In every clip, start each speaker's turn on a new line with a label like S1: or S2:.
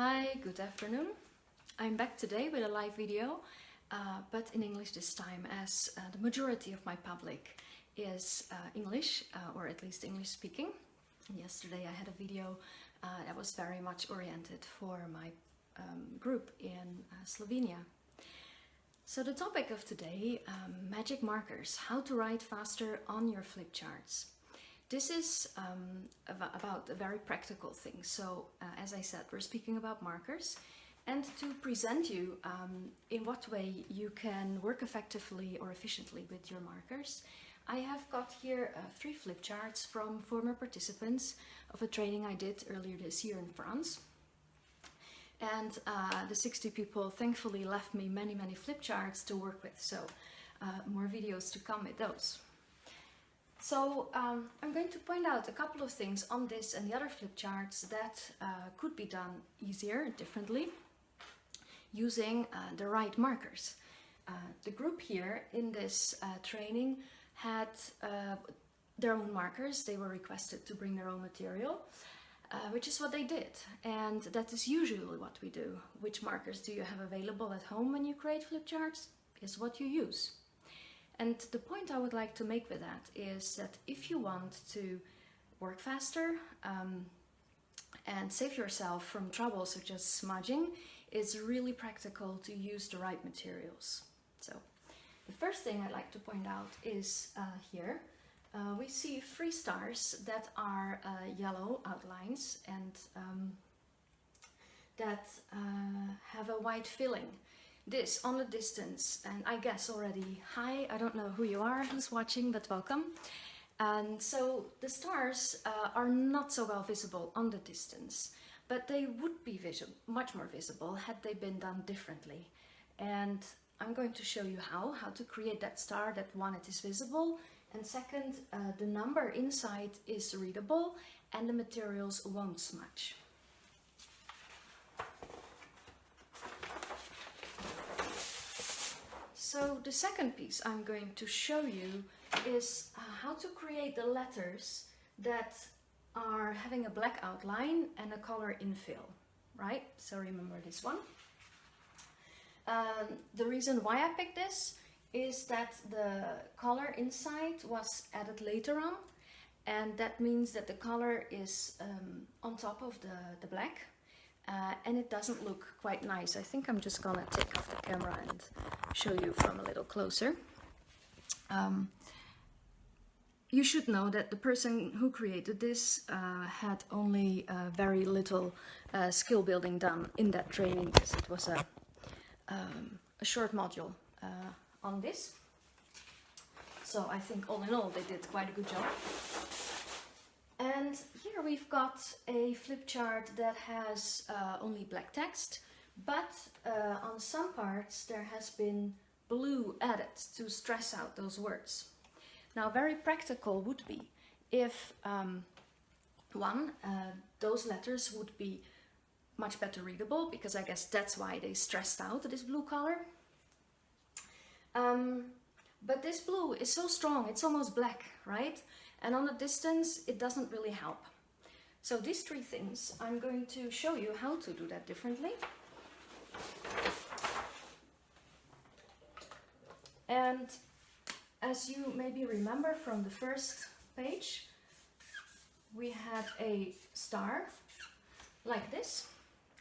S1: Hi, good afternoon. I'm back today with a live video, but in English this time, as the majority of my public is English, or at least English speaking. And yesterday I had a video that was very much oriented for my group in Slovenia. So the topic of today, magic markers, how to write faster on your flip charts. This is about a very practical thing. So as I said, we're speaking about markers, and to present you in what way you can work effectively or efficiently with your markers, I have got here 3 flip charts from former participants of a training I did earlier this year in France. And the 60 people thankfully left me many flip charts to work with, so more videos to come with those. So I'm going to point out a couple of things on this and the other flip charts that could be done easier, differently, using the right markers. The group here in this training had their own markers. They were requested to bring their own material, which is what they did. And that is usually what we do. Which markers do you have available at home when you create flip charts is what you use. And the point I would like to make with that is that if you want to work faster and save yourself from trouble such as smudging, it's really practical to use the right materials. So the first thing I'd like to point out is here we see 3 stars that are yellow outlines and that have a white filling. This on the distance, and I guess already hi, I don't know who you are who's watching, but welcome. And so the stars are not so well visible on the distance, but they would be much more visible had they been done differently. And I'm going to show you how to create that star that, one, it is visible, and second, the number inside is readable and the materials won't smudge. So the second piece I'm going to show you is how to create the letters that are having a black outline and a color infill, right? So remember this one. The reason why I picked this is that the color inside was added later on, and that means that the color is on top of the black. And it doesn't look quite nice. I think I'm just gonna take off the camera and show you from a little closer. You should know that the person who created this had only very little skill building done in that training, because it was a short module on this. So I think all in all they did quite a good job. And here we've got a flip chart that has only black text, but on some parts there has been blue added to stress out those words. Now, very practical would be if, those letters would be much better readable, because I guess that's why they stressed out this blue color. But this blue is so strong, it's almost black, right? And on the distance, it doesn't really help. So these 3 things, I'm going to show you how to do that differently. And as you maybe remember from the first page, we had a star like this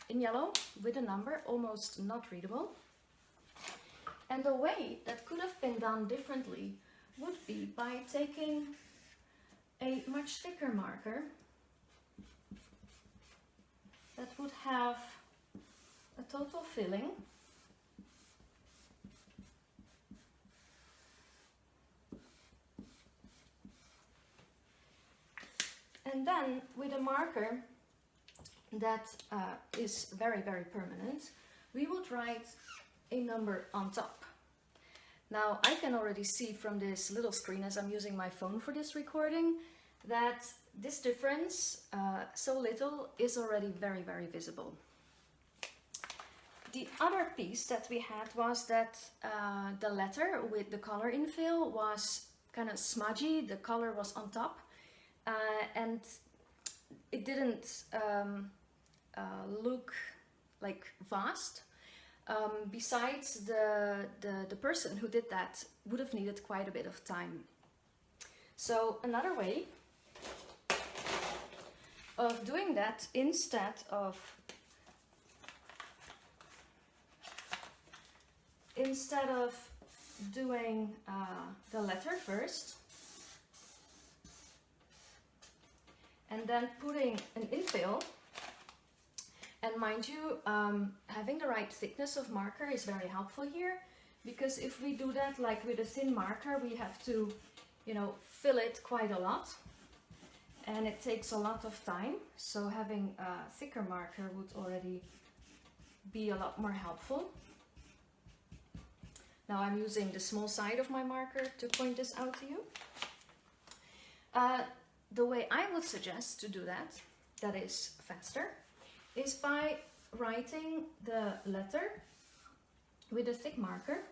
S1: in yellow with a number, almost not readable. And the way that could have been done differently would be by taking a much thicker marker that would have a total filling, and then with a marker that is very permanent, we would write a number on top. Now, I can already see from this little screen, as I'm using my phone for this recording, that this difference, so little, is already very visible. The other piece that we had was that the letter with the color infill was kind of smudgy, the color was on top, and it didn't look like vast. Besides, the person who did that would have needed quite a bit of time. So another way of doing that, instead of doing the letter first and then putting an infill, and mind you, having the right thickness of marker is very helpful here, because if we do that like with a thin marker, we have to, you know, fill it quite a lot, and it takes a lot of time. So having a thicker marker would already be a lot more helpful. Now I'm using the small side of my marker to point this out to you. The way I would suggest to do that, that is faster, is by writing the letter with a thick marker.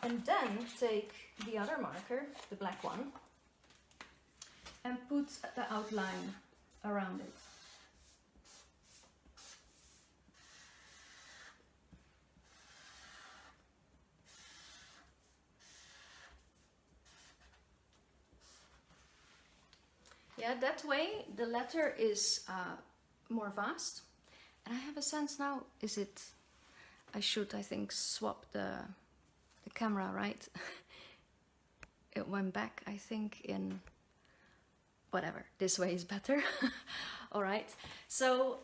S1: And then take the other marker, the black one, and put the outline around it. Yeah, that way the letter is more vast. And I have a sense now, is it, I should, I think, swap the camera, right? It went back, I think, in whatever, this way is better. All right, so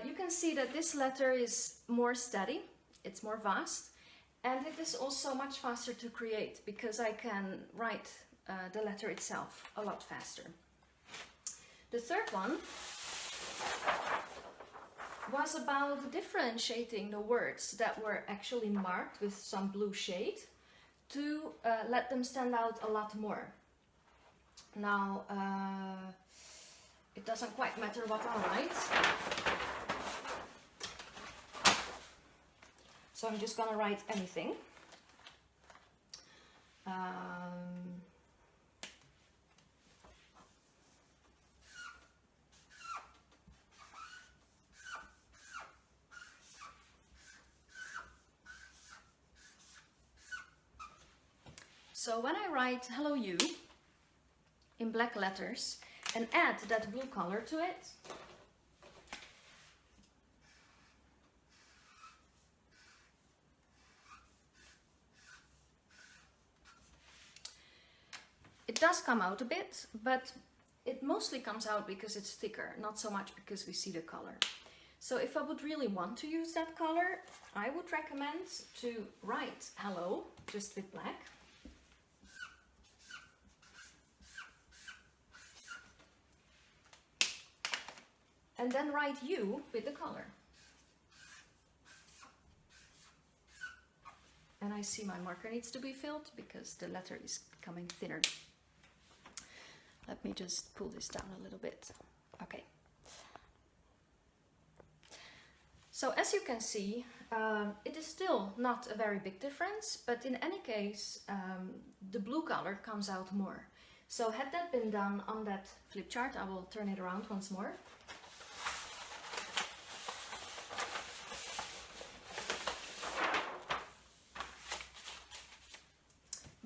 S1: you can see that this letter is more steady, it's more vast, and it is also much faster to create because I can write the letter itself a lot faster. The third one was about differentiating the words that were actually marked with some blue shade to let them stand out a lot more. Now, it doesn't quite matter what I write, so I'm just gonna write anything. So when I write hello you in black letters and add that blue color to it, it does come out a bit, but it mostly comes out because it's thicker, not so much because we see the color. So if I would really want to use that color, I would recommend to write hello just with black. And then write you with the color. And I see my marker needs to be filled because the letter is becoming thinner. Let me just pull this down a little bit. Okay. So as you can see, it is still not a very big difference, but in any case, the blue color comes out more. So had that been done on that flip chart, I will turn it around once more.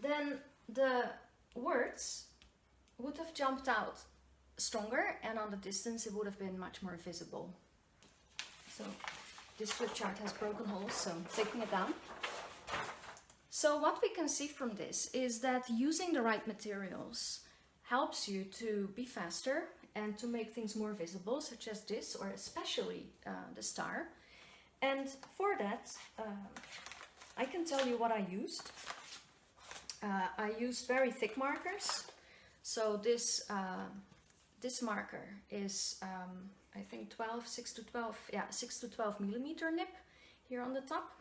S1: Then the words would have jumped out stronger, and on the distance it would have been much more visible. So this flip chart has broken holes, so I'm taking it down. So what we can see from this is that using the right materials helps you to be faster and to make things more visible, such as this, or especially the star. And for that, I can tell you what I used. I used very thick markers. So this this marker is I think 6 to 12 millimeter nib here on the top.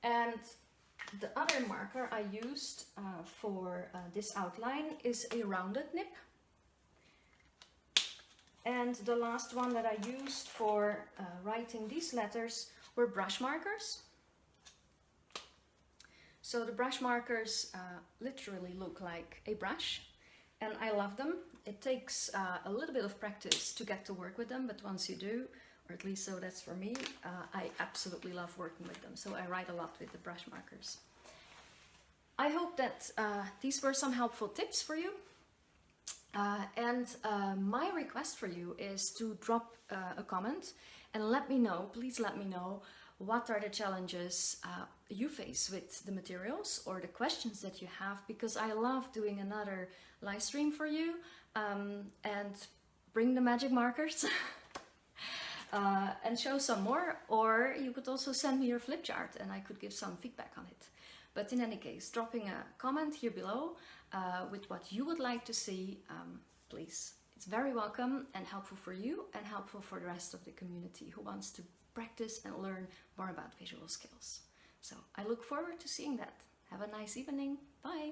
S1: And the other marker I used for this outline is a rounded nib. And the last one that I used for writing these letters were brush markers. So the brush markers literally look like a brush, and I love them. It takes a little bit of practice to get to work with them, but once you do, or at least so that's for me, I absolutely love working with them. So I write a lot with the brush markers. I hope that these were some helpful tips for you. And my request for you is to drop a comment and let me know, please let me know, what are the challenges you face with the materials or the questions that you have, because I love doing another live stream for you, and bring the magic markers and show some more, or you could also send me your flip chart and I could give some feedback on it. But in any case, dropping a comment here below with what you would like to see, please. It's very welcome and helpful for you and helpful for the rest of the community who wants to practice and learn more about visual skills. So I look forward to seeing that. Have a nice evening. Bye.